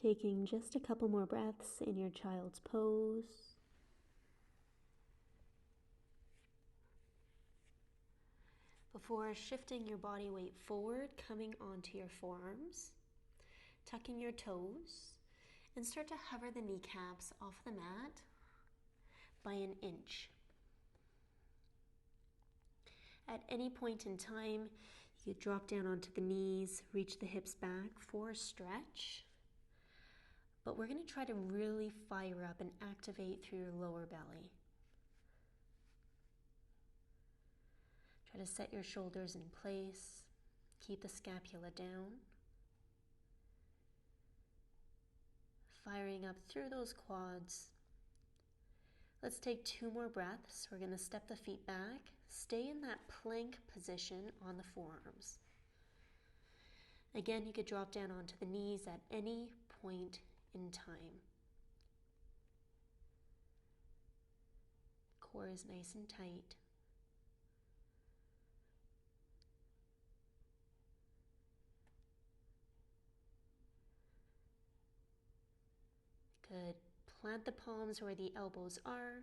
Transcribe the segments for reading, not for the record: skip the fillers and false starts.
Taking just a couple more breaths in your child's pose. Before shifting your body weight forward, coming onto your forearms, tucking your toes, and start to hover the kneecaps off the mat by an inch. At any point in time, you could drop down onto the knees, reach the hips back for a stretch. But we're going to try to really fire up and activate through your lower belly. Try to set your shoulders in place. Keep the scapula down. Firing up through those quads. Let's take 2 more breaths. We're going to step the feet back. Stay in that plank position on the forearms. Again, you could drop down onto the knees at any point in time. Core is nice and tight. Good. Plant the palms where the elbows are.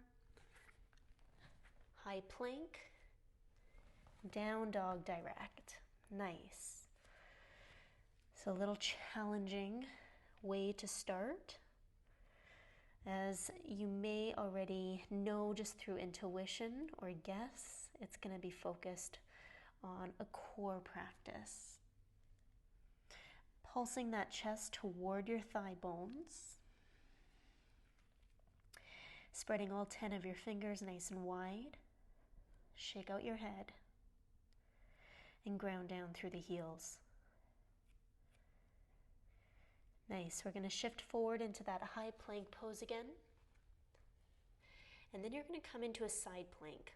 High plank. Down dog direct. Nice. So a little challenging way to start. As you may already know just through intuition or guess, it's going to be focused on a core practice. Pulsing that chest toward your thigh bones. Spreading all 10 of your fingers nice and wide. Shake out your head. And ground down through the heels. Nice. We're going to shift forward into that high plank pose again. And then you're going to come into a side plank.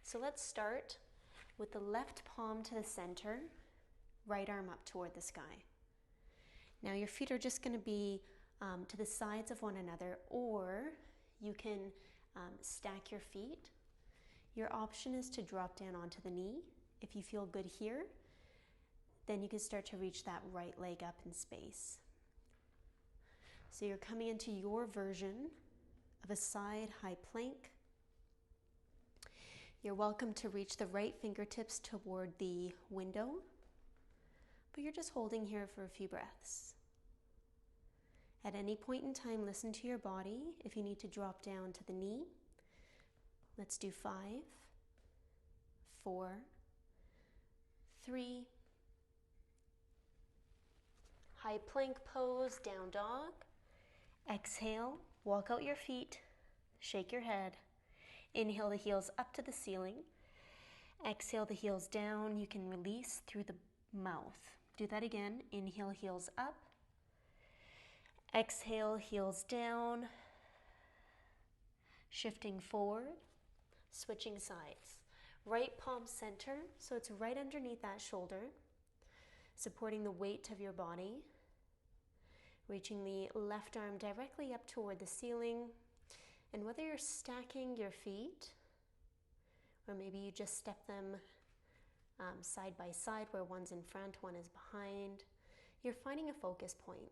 So let's start with the left palm to the center, right arm up toward the sky. Now your feet are just going to be to the sides of one another, or you can stack your feet. Your option is to drop down onto the knee. If you feel good here, then you can start to reach that right leg up in space. So you're coming into your version of a side high plank. You're welcome to reach the right fingertips toward the window, but you're just holding here for a few breaths. At any point in time, listen to your body. If you need to drop down to the knee, let's do 5, 4, 3, high plank pose, down dog. Exhale, walk out your feet, shake your head. Inhale the heels up to the ceiling. Exhale the heels down. You can release through the mouth. Do that again. Inhale, heels up. Exhale, heels down. Shifting forward, switching sides. Right palm center, so it's right underneath that shoulder, supporting the weight of your body. Reaching the left arm directly up toward the ceiling. And whether you're stacking your feet, or maybe you just step them side by side where one's in front, one is behind, you're finding a focus point.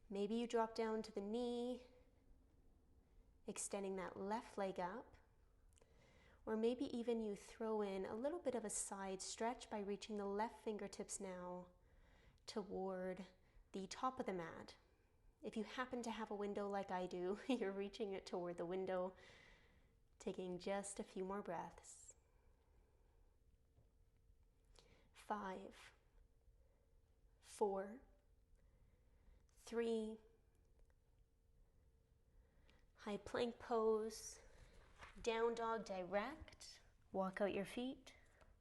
Maybe you drop down to the knee, extending that left leg up. Or maybe even you throw in a little bit of a side stretch by reaching the left fingertips now toward the top of the mat. If you happen to have a window like I do, you're reaching it toward the window, taking just a few more breaths. 5, 4, 3, high plank pose, down dog direct, walk out your feet,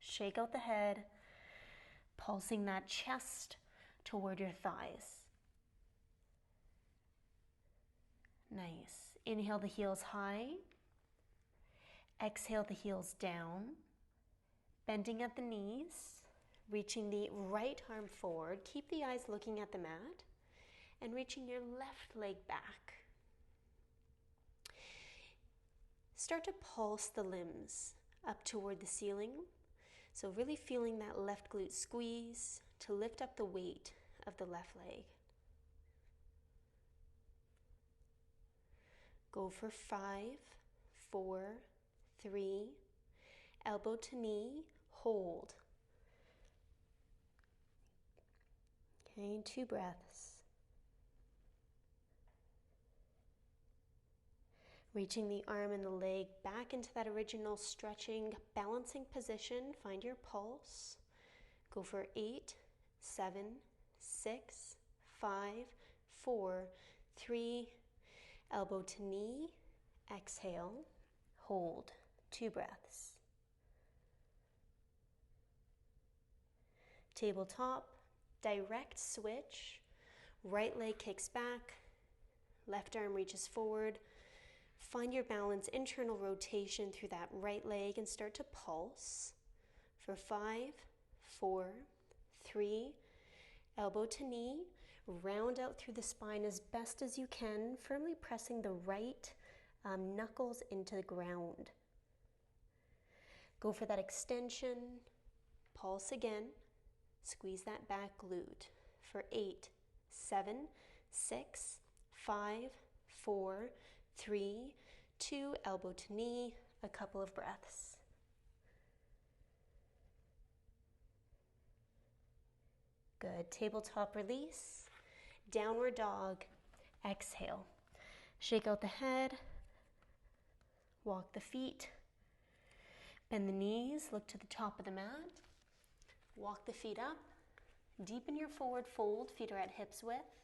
shake out the head, pulsing that chest toward your thighs. Nice. Inhale the heels high. Exhale the heels down. Bending at the knees. Reaching the right arm forward. Keep the eyes looking at the mat. And reaching your left leg back. Start to pulse the limbs up toward the ceiling. So really feeling that left glute squeeze to lift up the weight of the left leg. Go for 5, 4, 3, elbow to knee, hold. Okay, 2 breaths. Reaching the arm and the leg back into that original stretching, balancing position. Find your pulse. Go for 8, 7, 6, 5, 4, 3, elbow to knee, exhale, hold, 2 breaths. Tabletop, direct switch, right leg kicks back, left arm reaches forward. Find your balance, internal rotation through that right leg and start to pulse for 5, 4, 3, elbow to knee, round out through the spine as best as you can, firmly pressing the right knuckles into the ground. Go for that extension, pulse again, squeeze that back glute for 8, 7, 6, 5, 4, 3, 2, elbow to knee, a couple of breaths. Good, tabletop release, downward dog, exhale. Shake out the head, walk the feet, bend the knees, look to the top of the mat, walk the feet up, deepen your forward fold, feet are at hips width,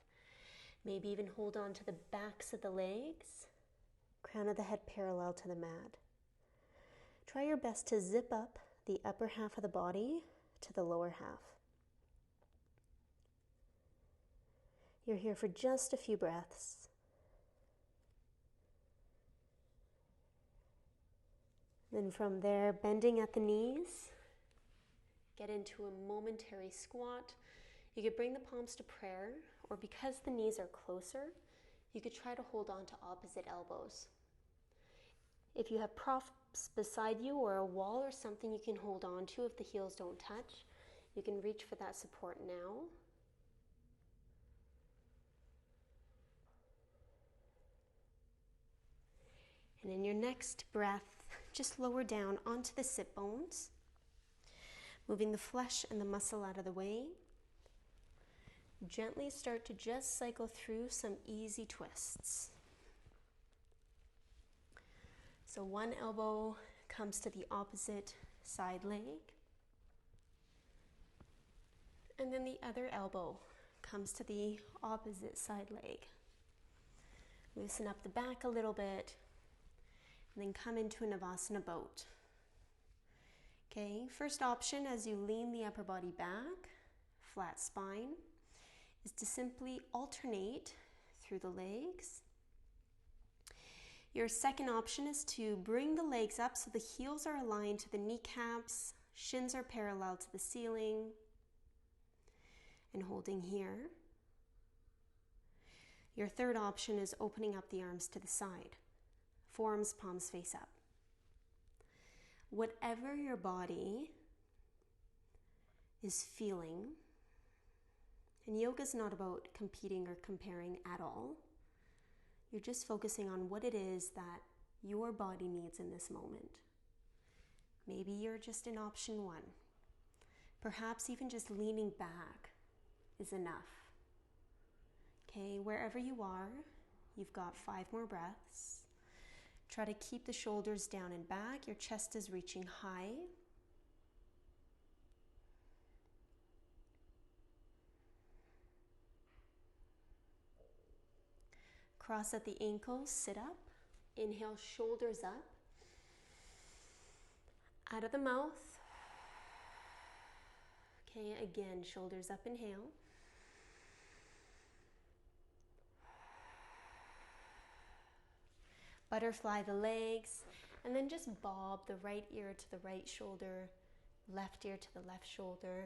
maybe even hold on to the backs of the legs, crown of the head parallel to the mat. Try your best to zip up the upper half of the body to the lower half. You're here for just a few breaths. Then from there, bending at the knees, get into a momentary squat. You could bring the palms to prayer, or because the knees are closer, you could try to hold on to opposite elbows. If you have props beside you or a wall or something you can hold on to if the heels don't touch, you can reach for that support now. And in your next breath, just lower down onto the sit bones, moving the flesh and the muscle out of the way. Gently start to just cycle through some easy twists. So one elbow comes to the opposite side leg, and then the other elbow comes to the opposite side leg. Loosen up the back a little bit, and then come into a Navasana boat. Okay, first option as you lean the upper body back, flat spine, is to simply alternate through the legs. Your second option is to bring the legs up so the heels are aligned to the kneecaps, shins are parallel to the ceiling, and holding here. Your third option is opening up the arms to the side. Forearms, palms face up. Whatever your body is feeling, and yoga is not about competing or comparing at all. You're just focusing on what it is that your body needs in this moment. Maybe you're just in option 1. Perhaps even just leaning back is enough. Okay, wherever you are, you've got 5 more breaths. Try to keep the shoulders down and back. Your chest is reaching high. Cross at the ankles, sit up. Inhale, shoulders up. Out of the mouth. Okay, again, shoulders up, inhale. Butterfly the legs, and then just bob the right ear to the right shoulder, left ear to the left shoulder.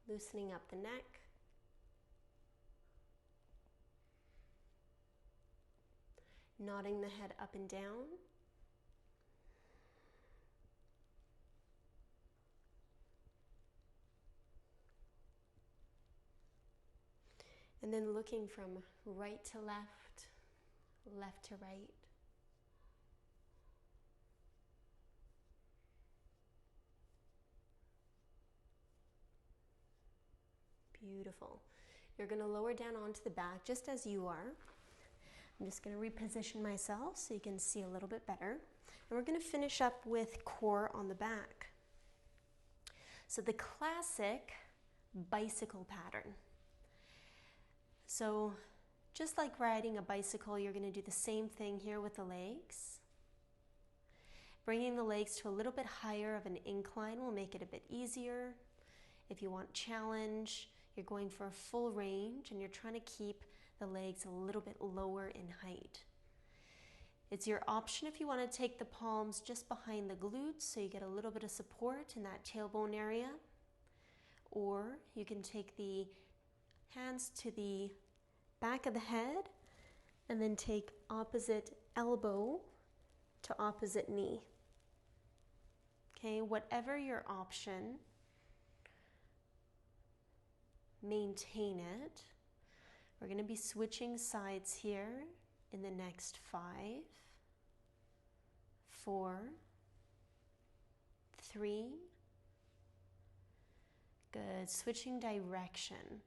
Loosening up the neck. Nodding the head up and down. And then looking from right to left, left to right. Beautiful. You're going to lower down onto the back just as you are. I'm just going to reposition myself so you can see a little bit better. And we're going to finish up with core on the back. So the classic bicycle pattern. So just like riding a bicycle, you're going to do the same thing here with the legs. Bringing the legs to a little bit higher of an incline will make it a bit easier. If you want challenge, you're going for a full range and you're trying to keep the legs a little bit lower in height. It's your option if you want to take the palms just behind the glutes so you get a little bit of support in that tailbone area. Or you can take the hands to the back of the head and then take opposite elbow to opposite knee. Okay, whatever your option, maintain it. We're going to be switching sides here in the next 5, 4, 3. Good. Switching direction.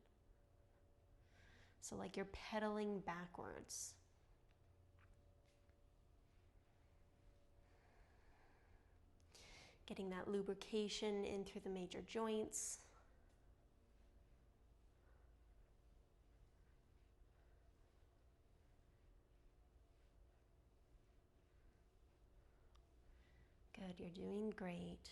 So like you're pedaling backwards. Getting that lubrication in through the major joints. Good, you're doing great.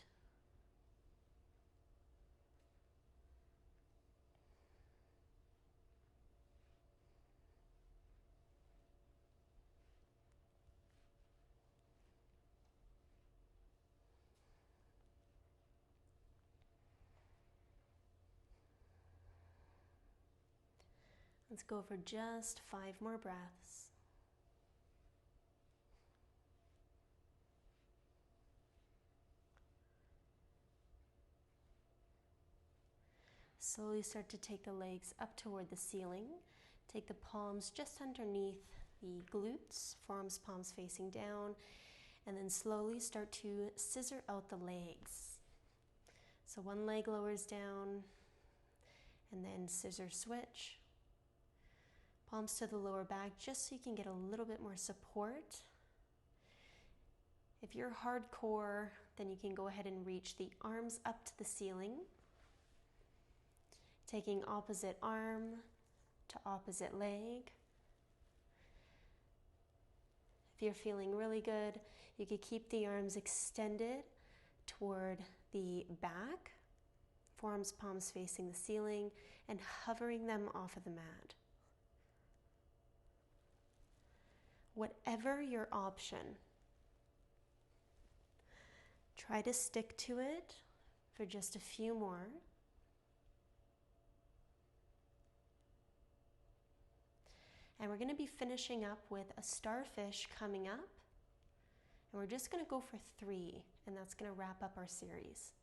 Let's go for just 5 more breaths. Slowly start to take the legs up toward the ceiling. Take the palms just underneath the glutes, forearms, palms facing down, and then slowly start to scissor out the legs. So one leg lowers down, and then scissor switch. Palms to the lower back just so you can get a little bit more support. If you're hardcore, then you can go ahead and reach the arms up to the ceiling. Taking opposite arm to opposite leg. If you're feeling really good, you could keep the arms extended toward the back, forearms, palms facing the ceiling, and hovering them off of the mat. Whatever your option, try to stick to it for just a few more. And we're going to be finishing up with a starfish coming up. And we're just going to go for 3, and that's going to wrap up our series.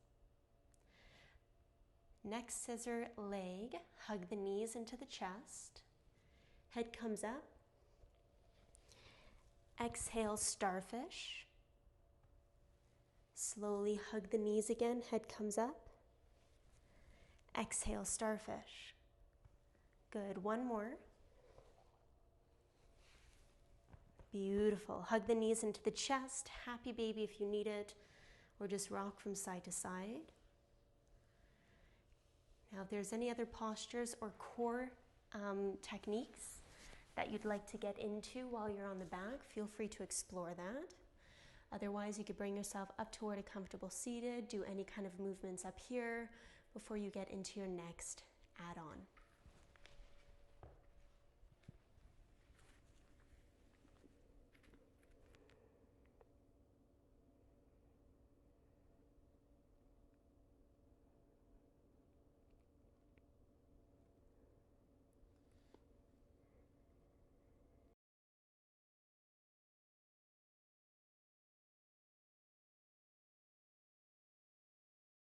Next scissor leg, hug the knees into the chest. Head comes up. Exhale, starfish. Slowly hug the knees again, head comes up. Exhale, starfish. Good, one more. Beautiful. Hug the knees into the chest. Happy baby if you need it, or just rock from side to side. Now, if there's any other postures or core techniques that you'd like to get into while you're on the back, feel free to explore that. Otherwise, you could bring yourself up toward a comfortable seated, do any kind of movements up here before you get into your next add-on.